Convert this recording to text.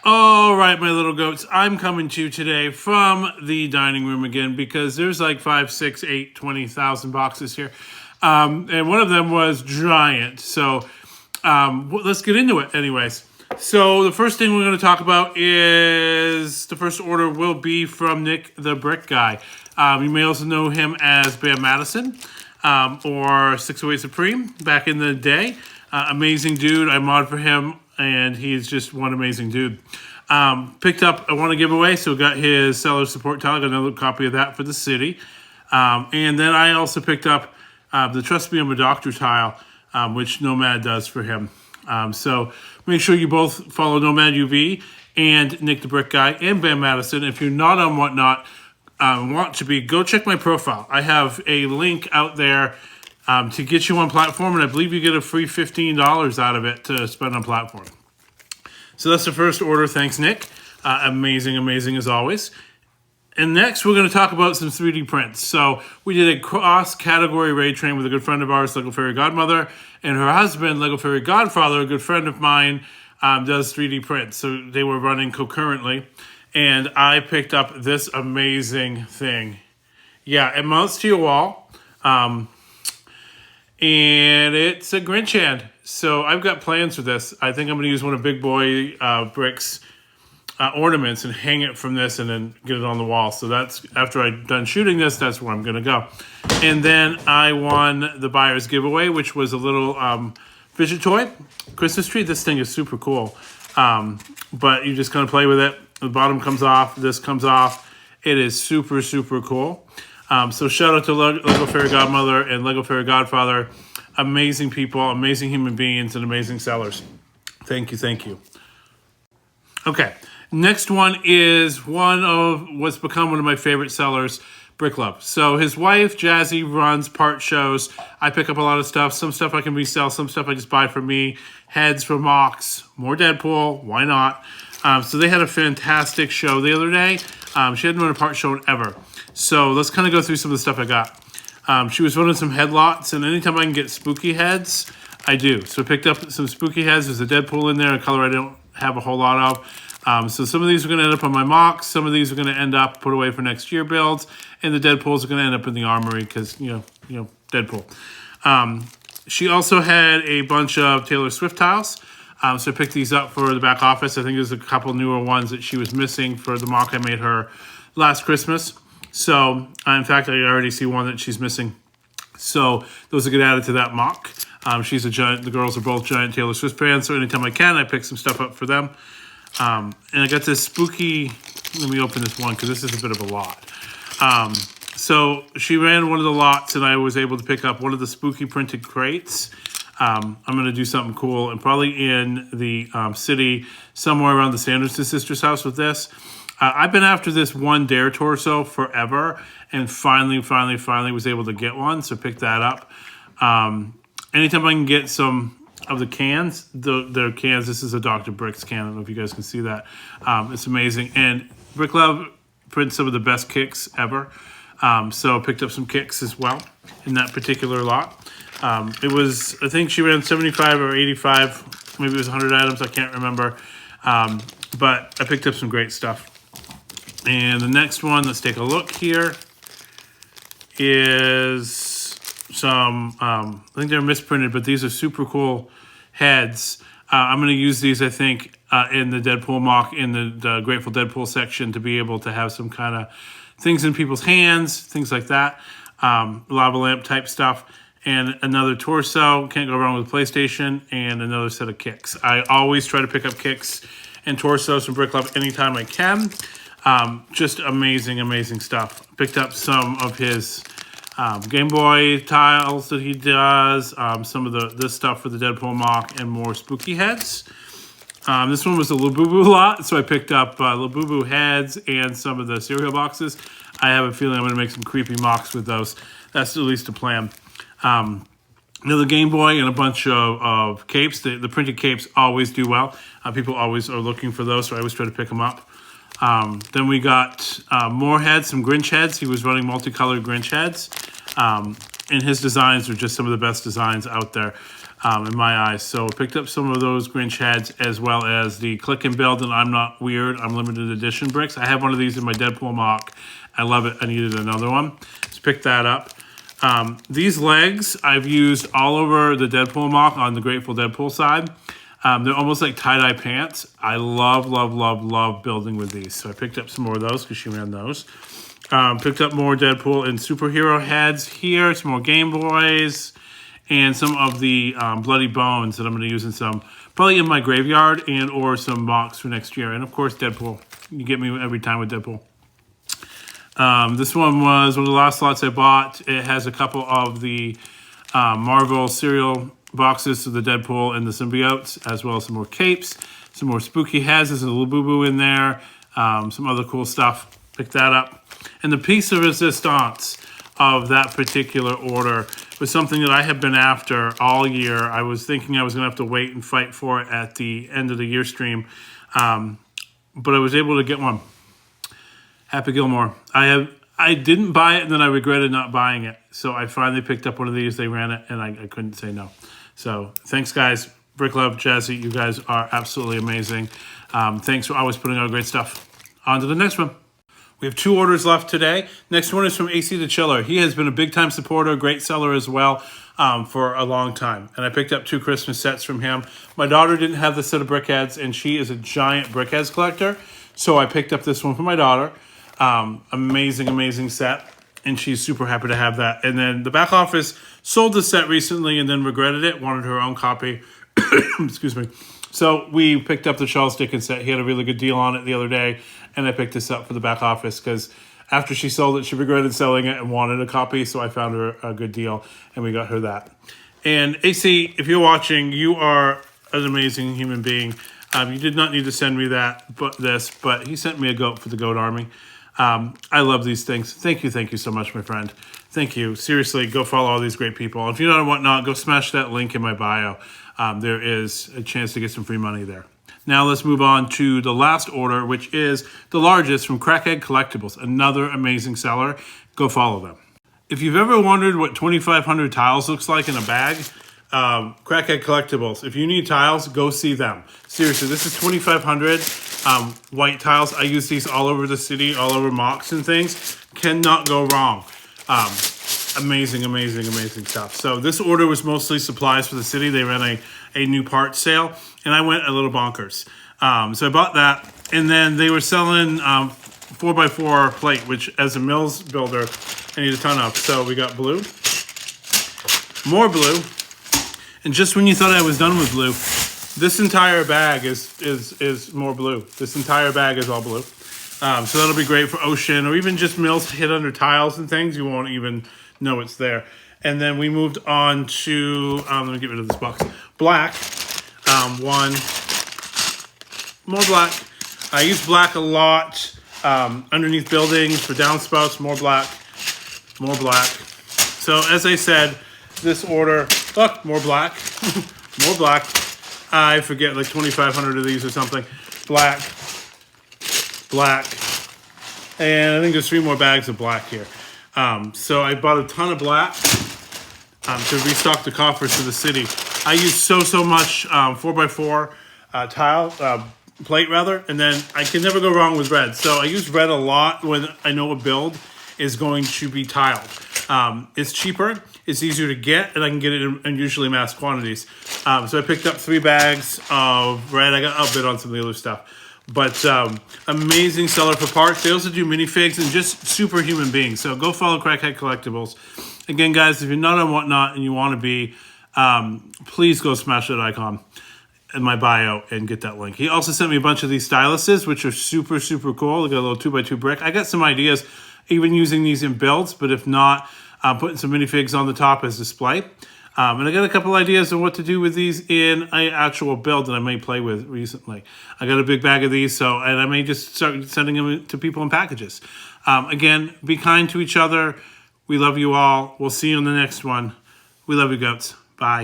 All right, my little goats, I'm coming to you today from the dining room again because there's like 5, 6, 8, 20,000 boxes here. And one of them was giant. So let's get into it anyways. So the first thing we're going to talk about is the first order will be from Nick the Brick Guy. You may also know him as Bam Madison or 608 Supreme back in the day. Amazing dude. I mod for him, and he's just one amazing dude. Picked up I want to give away, so got his seller support tile. Got another copy of that for the city. And then I also picked up the Trust Me I'm a Doctor tile, which Nomad does for him. So make sure you both follow Nomad UV and Nick the Brick Guy and Bam Madison. If you're not on Whatnot, want to be, go check my profile. I have a link out there to get you on platform, and I believe you get a free $15 out of it to spend on platform. So that's the first order. Thanks, Nick. Amazing, amazing as always. And next, we're going to talk about some 3D prints. So we did a cross-category raid train with a good friend of ours, Lego Fairy Godmother, and her husband, Lego Fairy Godfather, a good friend of mine, does 3D prints. So they were running concurrently, and I picked up this amazing thing. Yeah, it mounts to your wall, and it's a Grinch hand. So I've got plans for this. I think I'm going to use one of Big Boy Bricks ornaments and hang it from this and then get it on the wall. So that's, after I'm done shooting this, that's where I'm going to go. And then I won the buyer's giveaway, which was a little fidget toy Christmas tree. This thing is super cool. But you just kind of play with it. The bottom comes off. This comes off. It is super, super cool. So shout out to Lego Fairy Godmother and Lego Fairy Godfather. Amazing people, amazing human beings, and amazing sellers. Thank you, thank you. Okay, next one is one of what's become one of my favorite sellers, Brick Love. So his wife, Jazzy, runs part shows. I pick up a lot of stuff. Some stuff I can resell, some stuff I just buy for me. Heads from Mox, more Deadpool, why not? So they had a fantastic show the other day. She hadn't run a part show in ever. So let's kind of go through some of the stuff I got. She was running some headlots, and anytime I can get spooky heads, I do. So I picked up some spooky heads. There's a Deadpool in there, a color I don't have a whole lot of. So some of these are going to end up on my mocks. Some of these are going to end up put away for next year builds, and the Deadpools are going to end up in the armory because you know Deadpool. She also had a bunch of Taylor Swift tiles. So I picked these up for the back office. I think there's a couple newer ones that she was missing for the mock I made her last Christmas. So, in fact, I already see one that she's missing. So, those will get added to that mock. She's a giant, the girls are both giant Taylor Swift fans, so anytime I can, I pick some stuff up for them. And I got this spooky, let me open this one, because this is a bit of a lot. So, she ran one of the lots, and I was able to pick up one of the spooky printed crates. I'm going to do something cool, and probably in the city, somewhere around the Sanderson sisters' house with this. I've been after this one Dare torso forever, and finally was able to get one, so pick that up. Anytime I can get some of the cans, their cans, this is a GoDudeBrix can, I don't know if you guys can see that. It's amazing, and Brick Love prints some of the best kicks ever, so picked up some kicks as well in that particular lot. It was, I think she ran 75 or 85, maybe it was 100 items, I can't remember, but I picked up some great stuff. And the next one, let's take a look here, is some, I think they're misprinted, but these are super cool heads. I'm going to use these, I think, in the Deadpool mock, in the Grateful Deadpool section, to be able to have some kind of things in people's hands, things like that, lava lamp type stuff. And another torso, can't go wrong with PlayStation, and another set of kicks. I always try to pick up kicks and torsos from Brick Love anytime I can. Just amazing, amazing stuff. Picked up some of his Game Boy tiles that he does, some of this stuff for the Deadpool mock, and more spooky heads. This one was a Labubu lot, so I picked up Labubu heads and some of the cereal boxes. I have a feeling I'm going to make some creepy mocks with those. That's at least a plan. Another Game Boy and a bunch of capes. The printed capes always do well. People always are looking for those, so I always try to pick them up. Then we got more heads, some Grinch heads. He was running multicolored Grinch heads. And his designs are just some of the best designs out there. in my eyes. So I picked up some of those Grinch heads as well as the Click and Build and I'm Not Weird, I'm limited edition bricks. I have one of these in my Deadpool mock. I love it. I needed another one. Let's pick that up. These legs I've used all over the Deadpool mock on the Grateful Deadpool side. They're almost like tie-dye pants. I love, love, love, love building with these. So I picked up some more of those because she ran those. Picked up more Deadpool and superhero heads here, some more Game Boys, and some of the Bloody Bones that I'm going to use in some, probably in my graveyard and or some mocks for next year. And of course, Deadpool. You get me every time with Deadpool. This one was one of the last lots I bought. It has a couple of the Marvel cereal boxes of the Deadpool and the symbiotes, as well as some more capes, some more spooky heads. There's a little boo-boo in there, some other cool stuff. Pick that up. And the piece of resistance of that particular order was something that I have been after all year. I was thinking I was going to have to wait and fight for it at the end of the year stream, but I was able to get one. Happy Gilmore. I didn't buy it and then I regretted not buying it. So I finally picked up one of these. They ran it and I couldn't say no. So thanks, guys. Brick Love, Jazzy, you guys are absolutely amazing. Thanks for always putting out great stuff. On to the next one. We have 2 orders left today. Next one is from AC the Chiller. He has been a big-time supporter, great seller as well for a long time. And I picked up 2 Christmas sets from him. My daughter didn't have the set of brickheads, and she is a giant brickheads collector. So I picked up this one for my daughter. Amazing, amazing set. And she's super happy to have that. And then the back office sold the set recently and then regretted it, wanted her own copy. Excuse me. So we picked up the Charles Dickens set. He had a really good deal on it the other day, and I picked this up for the back office because after she sold it, she regretted selling it and wanted a copy, so I found her a good deal, and we got her that. And AC, if you're watching, you are an amazing human being. You did not need to send me that, but he sent me a goat for the Goat Army. I love these things. Thank you so much, my friend. Thank you. Seriously, go follow all these great people. If you're not on Whatnot, go smash that link in my bio. There is a chance to get some free money there. Now let's move on to the last order, which is the largest from Crackhead Collectibles, another amazing seller. Go follow them. If you've ever wondered what 2,500 tiles looks like in a bag, Crackhead Collectibles, if you need tiles, go see them. Seriously, this is 2,500 white tiles. I use these all over the city, all over mocks and things. Cannot go wrong. Amazing, amazing, amazing stuff. So this order was mostly supplies for the city. They ran a new parts sale, and I went a little bonkers. So I bought that, and then they were selling 4x4 plate, which as a Mills builder, I need a ton of. So we got blue, more blue, and just when you thought I was done with blue, this entire bag is more blue. This entire bag is all blue. So that'll be great for ocean or even just Mills hid under tiles and things. You won't even know it's there. And then we moved on to, let me get rid of this box. Black, one, more black. I use black a lot underneath buildings for downspouts, more black, more black. So as I said, this order, look, more black, more black. I forget, like 2,500 of these or something. Black, black, and I think there's 3 more bags of black here. So I bought a ton of black to restock the coffers for the city. I use so much 4x4 tile, plate rather, and then I can never go wrong with red. So I use red a lot when I know a build is going to be tiled. It's cheaper, it's easier to get, and I can get it in usually mass quantities. So I picked up 3 bags of red. I got outbid on some of the other stuff. But amazing seller for parts. They also do minifigs and just super human beings. So go follow Crackhead Collectibles. Again, guys, if you're not on Whatnot and you want to be, please go smash that icon in my bio and get that link. He also sent me a bunch of these styluses, which are super, super cool. They got a little 2x2 brick. I got some ideas even using these in builds, but if not, putting some minifigs on the top as display. And I got a couple ideas on what to do with these in an actual build that I may play with recently. I got a big bag of these, and I may just start sending them to people in packages. Again, be kind to each other. We love you all. We'll see you in the next one. We love you, goats. Bye.